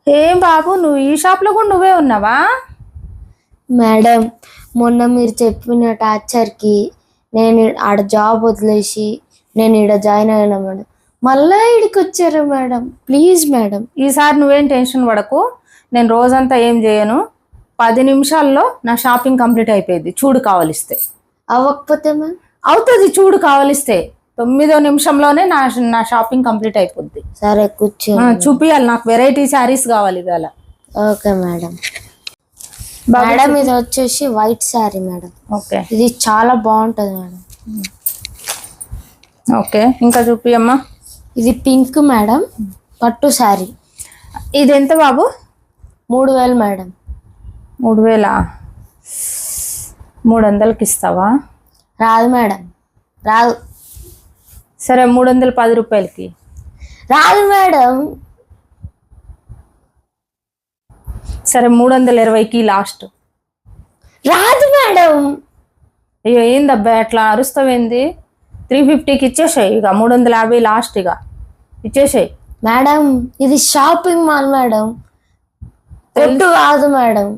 ఏం బాబు, నువ్వు ఈ షాప్లో కూడా నువ్వే ఉన్నావా? మేడం, మొన్న మీరు చెప్పిన టార్చర్కి నేను ఆడ జాబ్ వదిలేసి నేను ఈడ జాయిన్ అయినా మేడం. మళ్ళా ఇడికి వచ్చారు మేడం. Please madam. ఈసారి నువ్వేం టెన్షన్ పడకు. నేను రోజంతా ఏం చేయను, 10 నిమిషాల్లో నా షాపింగ్ కంప్లీట్ అయిపోయింది. చూడు కావలిస్తే. అవ్వకపోతే మ్యామ్? అవుతుంది, చూడు కావలిస్తే. 9వ నిమిషంలోనే నా షాపింగ్ కంప్లీట్ అయిపోద్ది. సరే కూర్చో. చూపియాలి, నాకు వెరైటీ శారీస్ కావాలి ఇవాళ. Okay madam. మేడం ఇది వచ్చేసి వైట్ శారీ మేడం. ఓకే, ఇది చాలా బాగుంటుంది మేడం. ఓకే, ఇంకా చూపియమ్మా. ఇది పింక్ మేడం, పట్టు శారీ. ఇది ఎంత బాబు? 3000 మేడం. 3000? 300కి ఇస్తావా? రాదు మేడం, రాదు. సరే, 310 రూపాయలకి. రాదు మేడం. సరే, 320కి లాస్ట్. రాదు మేడం. అయ్యో, ఏందబ్బా అట్లా అరుస్తావేంది? 350కి ఇచ్చేసాయి. ఇక 350 లాస్ట్, ఇక ఇచ్చేసాయి. మేడం ఇది షాపింగ్ మాల్ మేడం, కొట్టు కాదు మేడం.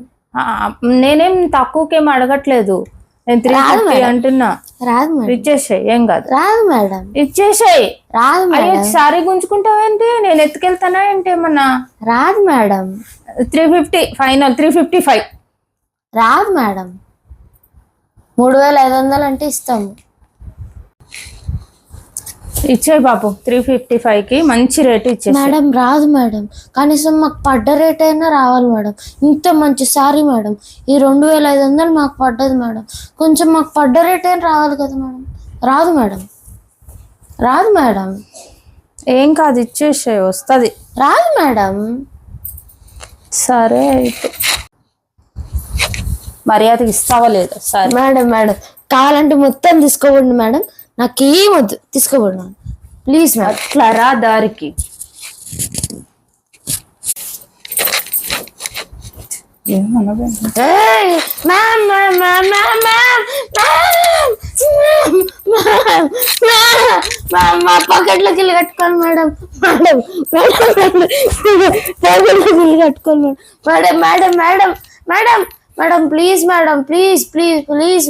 నేనేం తక్కువకేం అడగట్లేదు, నేను 350 అంటున్నా. రాదు మేడం. ఇచ్చేసాయి, ఏం కాదు. రాదు మేడం. ఇచ్చేసాయి. రాదు మేడం. సారీ గుంజుకుంటావేంటి? నేను ఎత్తుకెళ్తానా ఏంటి ఏమన్నా? రాదు మేడం. 350 ఫైనల్. 355. రాదు మేడం. 3500 అంటే ఇస్తాము. ఇచ్చేయి బాబు, 355కి మంచి రేటు ఇచ్చే. మేడం రాదు మేడం, కనీసం మాకు పడ్డ రేట్ అయినా రావాలి మేడం. ఇంత మంచి సారీ మేడం, ఈ 2500 మాకు పడ్డది మేడం. కొంచెం మాకు పడ్డ రేట్ అయినా రావాలి కదా మేడం. రాదు మేడం. రాదు మేడం. ఏం కాదు, ఇచ్చేసే, వస్తుంది. రాదు మేడం. సరే అయితే మర్యాదకి ఇస్తావా లేదా? సరే మేడం. మేడం కావాలంటే మొత్తం తీసుకోబడి మేడం, నాకేం వద్దు, తీసుకోబడి మేడం ప్లీజ్ మేడం. అట్లా రా దారికి. మా పాకెట్లోకి వెళ్ళి కట్టుకోవాలి మేడం. మేడం పాకెట్లోకి వెళ్ళి కట్టుకోవాలి madam. Madam madam madam madam please madam, please please please.